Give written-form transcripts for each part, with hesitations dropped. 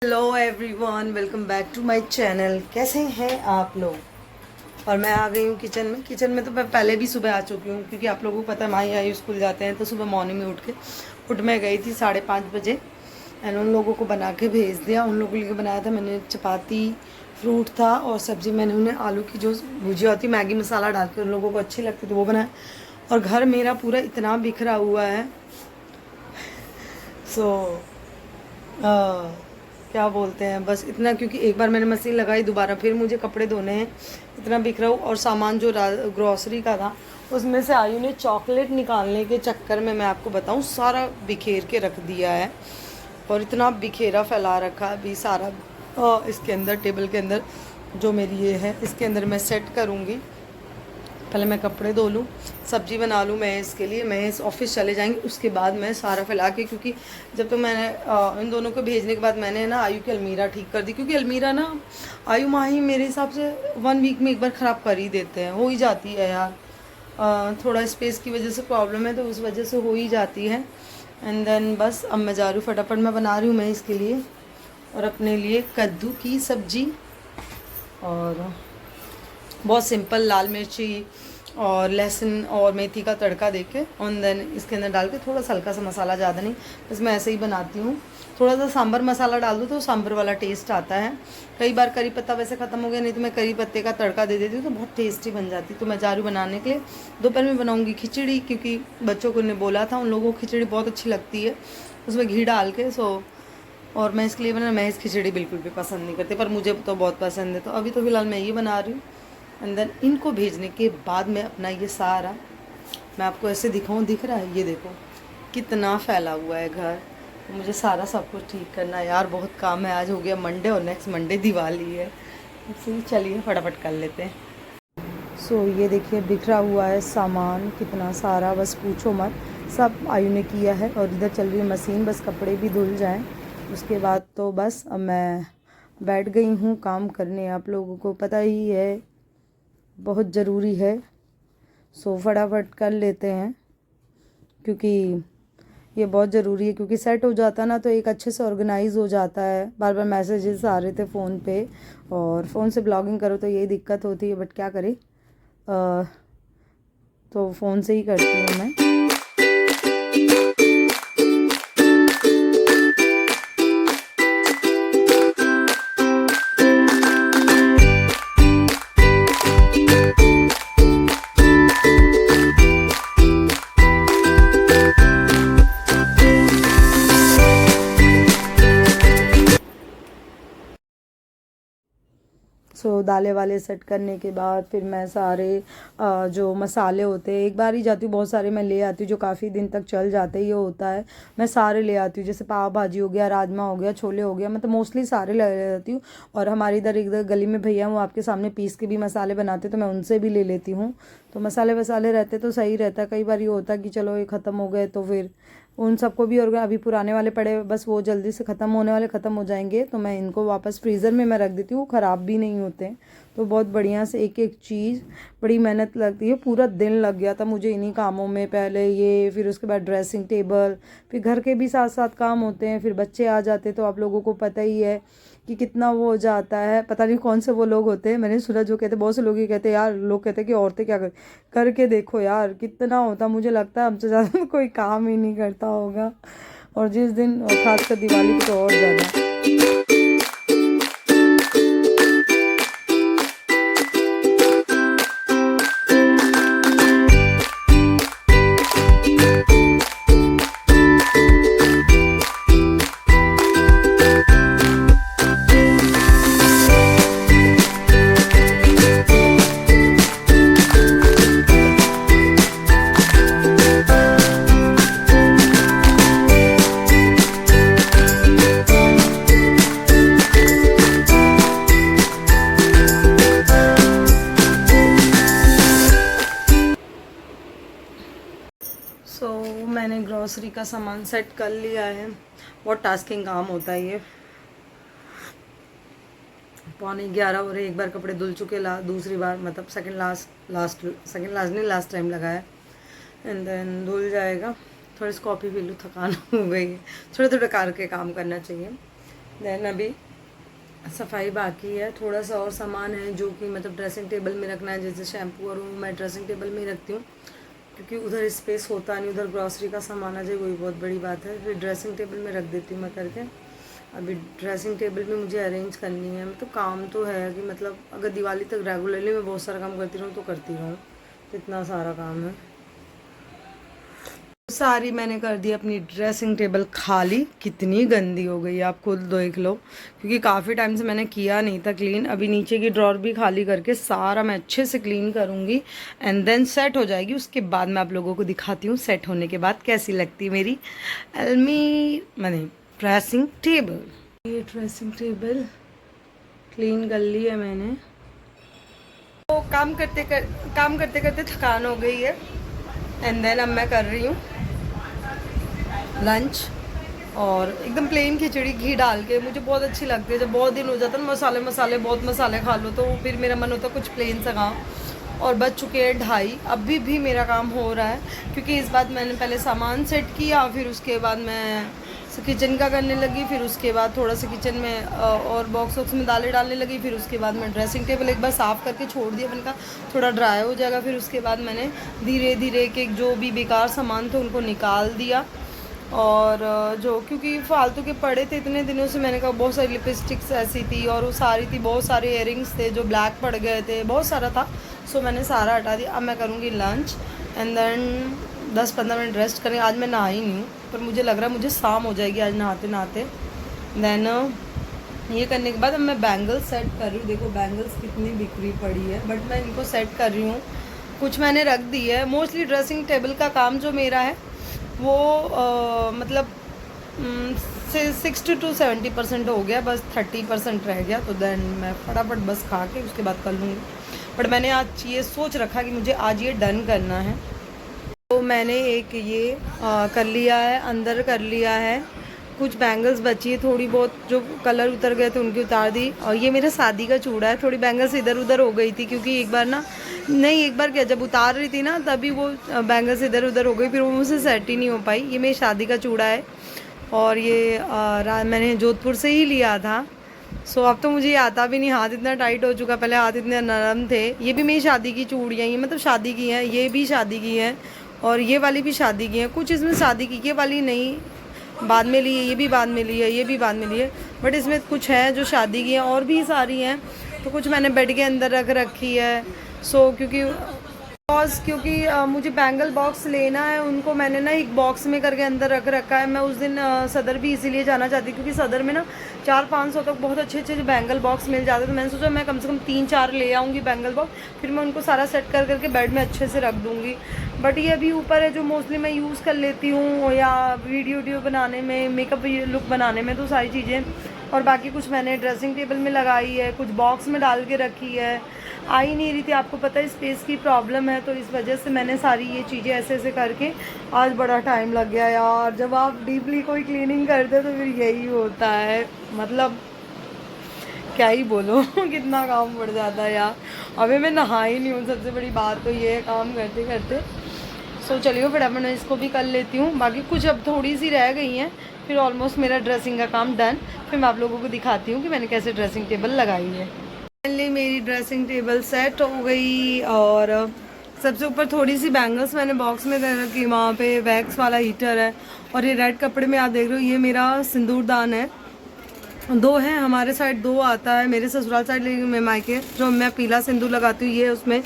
Hello everyone, welcome back to my channel. कैसे हैं आप लोग? और मैं आ गई हूँ किचन में तो मैं पहले भी सुबह आ चुकी हूँ, क्योंकि आप लोगों को पता है माई आई स्कूल जाते हैं तो सुबह मॉर्निंग में उठ मैं गई थी 5:30 बजे। एंड उन लोगों को बना के भेज दिया। उन लोगों के लिए बनाया था मैंने चपाती, फ्रूट था और सब्ज़ी मैंने उन्हें आलू की जो भुजिया होती मैगी मसाला डाल के उन लोगों को अच्छी लगती तो वो बनाया। और घर मेरा पूरा इतना बिखरा हुआ है। सो क्या बोलते हैं, बस इतना, क्योंकि एक बार मैंने मशीन लगाई, दोबारा फिर मुझे कपड़े धोने हैं, इतना बिखरा हूँ। और सामान जो ग्रॉसरी का था उसमें से आयु ने चॉकलेट निकालने के चक्कर में, मैं आपको बताऊँ, सारा बिखेर के रख दिया है। और इतना बिखेरा फैला रखा अभी सारा इसके अंदर, टेबल के अंदर जो मेरी ये है इसके अंदर मैं सेट करूँगी। पहले मैं कपड़े धो लूँ, सब्जी बना लूँ मैं इसके लिए। मैं इस ऑफिस चले जाएंगे, उसके बाद मैं सारा फैला के, क्योंकि जब तो मैंने इन दोनों को भेजने के बाद मैंने ना आयु की अलमीरा ठीक कर दी, क्योंकि अलमीरा ना आयु माही मेरे हिसाब से 1 वीक में एक बार ख़राब कर ही देते हैं, हो ही जाती है यार। थोड़ा स्पेस की वजह से प्रॉब्लम है तो उस वजह से हो ही जाती है। एंड देन बस अब मैं जा रही हूँ, फटाफट मैं बना रही हूँ मैं इसके लिए और अपने लिए कद्दू की सब्ज़ी। और बहुत सिंपल लाल मिर्ची और लहसुन और मेथी का तड़का देके और देन इसके अंदर डाल के थोड़ा सा हल्का सा मसाला, ज़्यादा नहीं, बस मैं ऐसे ही बनाती हूँ। थोड़ा सा सांभर मसाला डाल दो तो सांभर वाला टेस्ट आता है। कई बार करी पत्ता वैसे ख़त्म हो गया, नहीं तो मैं करी पत्ते का तड़का दे देती हूँ तो बहुत टेस्टी बन जाती। तो मैं जा रही हूँ बनाने के लिए। दोपहर में बनाऊँगी खिचड़ी, क्योंकि बच्चों को ने बोला था, उन लोगों को खिचड़ी बहुत अच्छी लगती है उसमें घी डाल के। और मैं इसके लिए बना, मैं इस खिचड़ी बिल्कुल भी पसंद नहीं करती, पर मुझे तो बहुत पसंद है। तो अभी तो फ़िलहाल मैं ये बना रही हूँ। अंदर इनको भेजने के बाद मैं अपना ये सारा, मैं आपको ऐसे दिखाऊं, दिख रहा है, ये देखो कितना फैला हुआ है घर। तो मुझे सारा सब कुछ ठीक करना है यार, बहुत काम है। आज हो गया मंडे और नेक्स्ट मंडे दिवाली है, इसलिए चलिए फटाफट कर लेते हैं। ये देखिए बिखरा हुआ है सामान कितना सारा, बस पूछो मत। सब आयु ने किया है और इधर चल रही है मशीन, बस कपड़े भी धुल जाएं उसके बाद तो बस अब मैं बैठ गई हूँ काम करने। आप लोगों को पता ही है बहुत ज़रूरी है, फटाफट कर लेते हैं, क्योंकि ये बहुत ज़रूरी है। क्योंकि सेट हो जाता ना तो एक अच्छे से ऑर्गेनाइज़ हो जाता है। बार बार मैसेजेस आ रहे थे फ़ोन पे, और फ़ोन से ब्लॉगिंग करो तो यही दिक्कत होती है, बट क्या करें, तो फ़ोन से ही करती हूँ मैं। दालें वाले सेट करने के बाद फिर मैं सारे जो मसाले होते हैं, एक बार ही जाती हूँ, बहुत सारे मैं ले आती हूँ जो काफ़ी दिन तक चल जाते हैं, ये होता है। मैं सारे ले आती हूँ, जैसे पाव भाजी हो गया, राजमा हो गया, छोले हो गया, मतलब मोस्टली सारे ले आती हूँ। और हमारे इधर गली में भैया वो आपके सामने पीस के भी मसाले बनाते, तो मैं उनसे भी ले लेती हूँ। तो मसाले वसाले रहते तो सही रहता है। कई बार ये होता कि चलो ये ख़त्म हो गए तो फिर उन सबको भी, और अभी पुराने वाले पड़े, बस वो जल्दी से ख़त्म होने वाले, ख़त्म हो जाएंगे तो मैं इनको वापस फ्रीज़र में मैं रख देती हूँ, ख़राब भी नहीं होते। तो बहुत बढ़िया से एक एक चीज़, बड़ी मेहनत लगती है, पूरा दिन लग गया था मुझे इन्हीं कामों में। पहले ये, फिर उसके बाद ड्रेसिंग टेबल, फिर घर के भी साथ साथ काम होते हैं, फिर बच्चे आ जाते तो आप लोगों को पता ही है कि कितना वो हो जाता है। पता नहीं कौन से वो लोग होते हैं, मैंने सुना जो कहते, बहुत से लोग ही कहते हैं यार, लोग कहते हैं कि औरतें क्या करके देखो यार कितना होता। मुझे लगता है हमसे ज़्यादा कोई काम ही नहीं करता होगा, और जिस दिन, और खासकर दिवाली को तो और ज़्यादा। मैंने ग्रॉसरी का सामान सेट कर लिया है। बहुत टास्किंग काम होता है ये। 11:15 हो रहे, एक बार कपड़े धुल चुके, दूसरी बार मतलब सेकंड लास्ट नहीं, लास्ट टाइम लगाया। एंड देन धुल जाएगा। थोड़ी सी कॉफ़ी पी लूँ, थकान हो गई है, थोड़े थोड़े करके काम करना चाहिए। देन अभी सफाई बाकी है, थोड़ा सा और सामान है जो कि मतलब ड्रेसिंग टेबल में रखना है। जैसे शैम्पू और मैं ड्रेसिंग टेबल में ही रखती हूँ क्योंकि उधर स्पेस होता नहीं, उधर ग्रॉसरी का सामान आ जाए वही बहुत बड़ी बात है। फिर ड्रेसिंग टेबल में रख देती हूँ मैं करके। अभी ड्रेसिंग टेबल भी मुझे अरेंज करनी है। मतलब काम तो है कि मतलब अगर दिवाली तक रेगुलरली मैं बहुत सारा काम करती रहूँ तो करती रहूँ, इतना सारा काम है। सारी मैंने कर दी अपनी ड्रेसिंग टेबल खाली। कितनी गंदी हो गई आप खुद देख लो, क्योंकि काफ़ी टाइम से मैंने किया नहीं था क्लीन। अभी नीचे की ड्रॉर भी खाली करके सारा मैं अच्छे से क्लीन करूँगी एंड देन सेट हो जाएगी। उसके बाद मैं आप लोगों को दिखाती हूँ सेट होने के बाद कैसी लगती है मेरी मैंने ड्रेसिंग टेबल। ये ड्रेसिंग टेबल क्लीन कर ली है मैंने। तो काम करते करते थकान हो गई है एंड देन अब मैं कर रही हूँ लंच। और एकदम प्लेन खिचड़ी घी डाल के मुझे बहुत अच्छी लगती है। जब बहुत दिन हो जाता है ना मसाले बहुत मसाले खा लो तो फिर मेरा मन होता है कुछ प्लेन सा खाओ। और बज चुके हैं 2:30, अभी भी मेरा काम हो रहा है क्योंकि इस बार मैंने पहले सामान सेट किया, फिर उसके बाद मैं किचन का करने लगी, फिर उसके बाद थोड़ा सा किचन में और बॉक्स वॉक्स में दालें डालने लगी, फिर उसके बाद मैं ड्रेसिंग टेबल एक बार साफ़ करके छोड़ दिया। मैंने कहा थोड़ा ड्राई हो जाएगा। फिर उसके बाद मैंने धीरे धीरे के जो भी बेकार सामान थे उनको निकाल दिया। और जो क्योंकि फालतू के पड़े थे इतने दिनों से, मैंने कहा बहुत सारी लिपस्टिक्स ऐसी थी और वो सारी थी, बहुत सारे इयरिंग्स थे जो ब्लैक पड़ गए थे, बहुत सारा था। सो मैंने सारा हटा दिया। अब मैं करूँगी lunch and then 10-15 minute rest करें। आज मैं नहाई नहीं हूँ पर मुझे लग रहा है मुझे शाम हो जाएगी आज नहाते नहाते। देन ये करने के बाद अब मैं बैंगल्स सेट कर रही हूँ। देखो बैंगल्स कितनी बिखरी पड़ी है बट मैं इनको सेट कर रही हूँ। कुछ मैंने रख दी है। मोस्टली ड्रेसिंग टेबल का काम जो मेरा है वो मतलब 60 to 70% हो गया, बस 30% रह गया। तो देन मैं फटाफट बस खा के उसके बाद कर लूँगी। बट मैंने आज ये सोच रखा कि मुझे आज ये डन करना है। तो मैंने एक ये कर लिया है, अंदर कर लिया है। कुछ बैंगल्स बची है थोड़ी बहुत, जो कलर उतर गए थे उनकी उतार दी। और ये मेरा शादी का चूड़ा है। थोड़ी बैंगल्स इधर उधर हो गई थी क्योंकि एक बार क्या जब उतार रही थी ना तभी वो बैंगल्स इधर उधर हो गई, फिर वो मुझसे सेट ही नहीं हो पाई। ये मेरी शादी का चूड़ा है और ये मैंने जोधपुर से ही लिया था। सो अब तो मुझे ये आता भी नहीं, हाथ इतना टाइट हो चुका, पहले हाथ इतने नरम थे। ये भी मेरी शादी की चूड़ियाँ, ये मतलब शादी की हैं, ये भी शादी की हैं और ये वाली भी शादी की है। कुछ इसमें शादी की, ये वाली नहीं बाद में ली है, ये भी बाद में ली है, ये भी बाद में ली है। बट इसमें कुछ है जो शादी की हैं और भी सारी हैं। तो कुछ मैंने बेड के अंदर रख रखी है। सो क्योंकि मुझे बैंगल बॉक्स लेना है, उनको मैंने ना एक बॉक्स में करके अंदर रख रखा है। मैं उस दिन सदर भी इसीलिए जाना चाहती क्योंकि सदर में ना 400-500 तक बहुत अच्छे अच्छे बैंगल बॉक्स मिल जाते। तो मैंने सोचा मैं कम से कम 3-4 ले आऊँगी बैंगल बॉक्स, फिर मैं उनको सारा सेट करके बेड में अच्छे से रख दूँगी। बट ये अभी ऊपर है जो मोस्टली मैं यूज़ कर लेती हूँ या वीडियो बनाने में, मेकअप लुक बनाने में, तो सारी चीज़ें। और बाकी कुछ मैंने ड्रेसिंग टेबल में लगाई है, कुछ बॉक्स में डाल के रखी है। आ ही नहीं रही थी, आपको पता है स्पेस की प्रॉब्लम है, तो इस वजह से मैंने सारी ये चीज़ें ऐसे ऐसे करके आज बड़ा टाइम लग गया यार। जब आप डीपली कोई क्लीनिंग करते तो फिर यही होता है, मतलब क्या ही बोलो कितना काम बढ़ जाता है यार। अभी मैं नहा ही नहीं हूँ, सबसे बड़ी बात तो ये है काम करते करते। सो चलिए फटाफट मैं इसको भी कर लेती हूँ। बाकी कुछ अब थोड़ी सी रह गई हैं, फिर ऑलमोस्ट मेरा ड्रेसिंग का काम डन। फिर मैं आप लोगों को दिखाती हूँ कि मैंने कैसे ड्रेसिंग टेबल लगाई है। फाइनली मेरी ड्रेसिंग टेबल सेट हो गई और सबसे ऊपर थोड़ी सी बैंगल्स मैंने बॉक्स में कर रखी। वहाँ पे वैक्स वाला हीटर है और ये रेड कपड़े में आप देख रहे हो ये मेरा सिंदूरदान है। 2 हैं हमारे साइड, 2 आता है मेरे ससुराल साइड, लेकिन मैं मायके जो मैं पीला सिंदूर लगाती हूँ ये उसमें।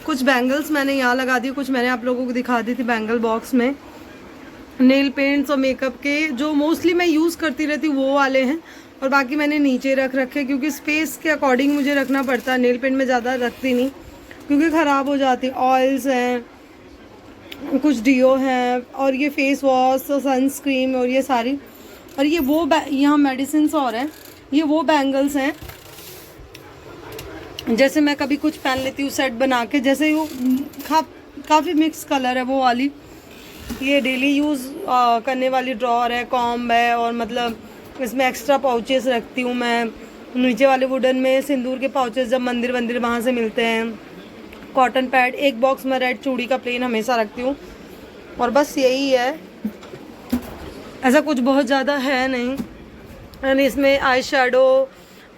कुछ बैंगल्स मैंने यहाँ लगा दी, कुछ मैंने आप लोगों को दिखा दी थी बैंगल बॉक्स में। नेल पेंट्स और मेकअप के जो मोस्टली मैं यूज़ करती रहती हूँ वो वाले हैं, और बाकी मैंने नीचे रख रखे क्योंकि स्पेस के अकॉर्डिंग मुझे रखना पड़ता है। नेल पेंट में ज़्यादा रखती नहीं क्योंकि ख़राब हो जाती। ऑयल्स हैं, कुछ डीओ हैं और ये फेस वॉश और सनस्क्रीन और ये सारी। और ये वो यहाँ मेडिसिन और हैं, ये वो बैंगल्स हैं जैसे मैं कभी कुछ पहन लेती हूँ सेट बना के, जैसे वो काफ़ी मिक्स कलर है वो वाली। ये डेली यूज़ करने वाली ड्रॉर है, कॉम्ब है, और मतलब इसमें एक्स्ट्रा पाउचेस रखती हूँ मैं। नीचे वाले वुडन में सिंदूर के पाउचेस जब मंदिर वंदिर वहाँ से मिलते हैं। कॉटन पैड, एक बॉक्स में रेड चूड़ी का प्लेन हमेशा रखती हूँ। और बस यही है, ऐसा कुछ बहुत ज़्यादा है नहीं। एंड इसमें आई शेडो,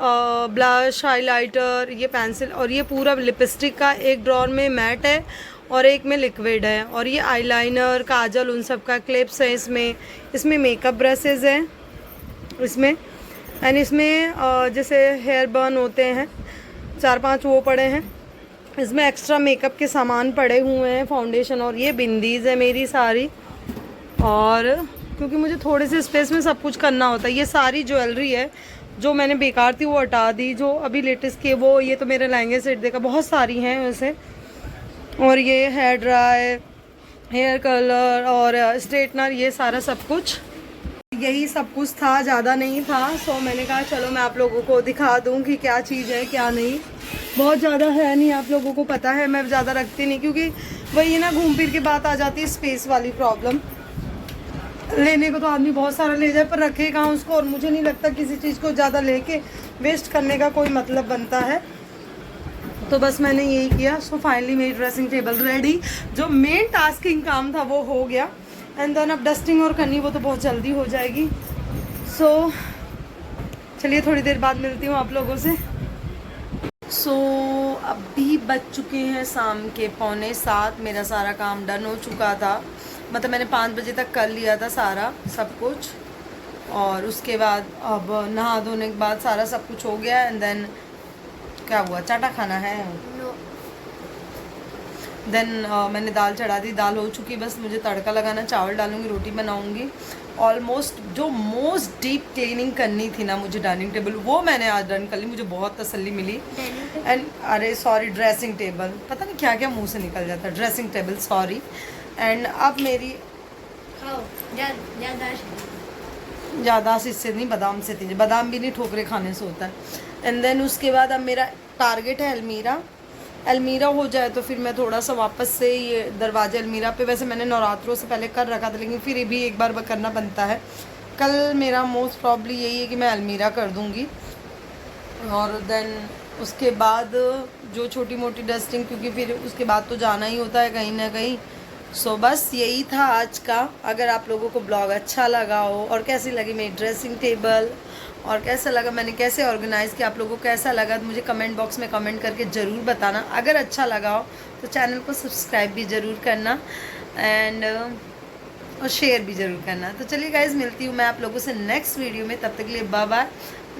ब्लश, हाइलाइटर, ये पेंसिल और ये पूरा लिपस्टिक का एक ड्रॉर में मैट है और एक में लिक्विड है। और ये आईलाइनर, काजल, उन सब का क्लिप्स है इसमें। इसमें मेकअप ब्रशेज़ हैं इसमें। एंड इसमें जैसे हेयर बर्न होते हैं 4-5 वो पड़े हैं। इसमें एक्स्ट्रा मेकअप के सामान पड़े हुए हैं, फाउंडेशन, और ये बिंदीज़ है मेरी सारी। और क्योंकि मुझे थोड़े से स्पेस में सब कुछ करना होता है। ये सारी ज्वेलरी है जो मैंने बेकार थी वो हटा दी, जो अभी लेटेस्ट की वो, ये तो मेरे लहंगे सेट देखा, बहुत सारी हैं वैसे। और ये हेयर ड्राई, हेयर कलर और स्ट्रेटनर, ये सारा सब कुछ, यही सब कुछ था, ज़्यादा नहीं था। सो मैंने कहा चलो मैं आप लोगों को दिखा दूँ कि क्या चीज़ है क्या नहीं। बहुत ज़्यादा है नहीं, आप लोगों को पता है मैं ज़्यादा रखती नहीं, क्योंकि वही ना घूम फिर के बात आ जाती है स्पेस वाली प्रॉब्लम। लेने को तो आदमी बहुत सारा ले जाए पर रखे कहाँ उसको, और मुझे नहीं लगता किसी चीज़ को ज़्यादा लेके वेस्ट करने का कोई मतलब बनता है। तो बस मैंने यही किया। सो फाइनली मेरी ड्रेसिंग टेबल रेडी। जो मेन टास्किंग काम था वो हो गया। एंड देन अब डस्टिंग और करनी, वो तो बहुत जल्दी हो जाएगी। सो चलिए थोड़ी देर बाद मिलती हूँ आप लोगों से। सो अभी बज चुके हैं शाम के 6:45। मेरा सारा काम डन हो चुका था, मतलब मैंने 5 बजे तक कर लिया था सारा सब कुछ। और उसके बाद अब नहा धोने के बाद सारा सब कुछ हो गया। एंड देन क्या हुआ, चाटा खाना है। देन मैंने दाल चढ़ा दी, दाल हो चुकी, बस मुझे तड़का लगाना, चावल डालूंगी, रोटी बनाऊंगी। ऑलमोस्ट जो मोस्ट डीप क्लीनिंग करनी थी ना मुझे डाइनिंग टेबल, वो मैंने आज डन कर ली, मुझे बहुत तसल्ली मिली। एंड अरे सॉरी, ड्रेसिंग टेबल, पता नहीं क्या क्या मुंह से निकल जाता है, ड्रेसिंग टेबल सॉरी। एंड अब मेरी यादाश्त इससे नहीं, बादाम से थी, बादाम भी नहीं, ठोकरे खाने से होता है। एंड देन उसके बाद अब मेरा टारगेट है अलमीरा हो जाए तो फिर मैं थोड़ा सा वापस से ये दरवाजे अलमीरा पे, वैसे मैंने नवरात्रों से पहले कर रखा था लेकिन फिर भी एक बार करना बनता है। कल मेरा मोस्ट प्रॉब्ली यही है कि मैं अलमीरा कर दूँगी। और देन उसके बाद जो छोटी मोटी डस्टिंग, क्योंकि फिर उसके बाद तो जाना ही होता है कहीं ना कहीं। सो बस यही था आज का। अगर आप लोगों को ब्लॉग अच्छा लगा हो और कैसी लगी मेरी ड्रेसिंग टेबल और कैसा लगा मैंने कैसे ऑर्गेनाइज़ किया, आप लोगों को कैसा लगा तो मुझे कमेंट बॉक्स में कमेंट करके ज़रूर बताना। अगर अच्छा लगा हो तो चैनल को सब्सक्राइब भी ज़रूर करना एंड और शेयर भी ज़रूर करना। तो चलिए गाइज़, मिलती हूँ मैं आप लोगों से नेक्स्ट वीडियो में, तब तक के लिए bye bye,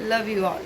love you all.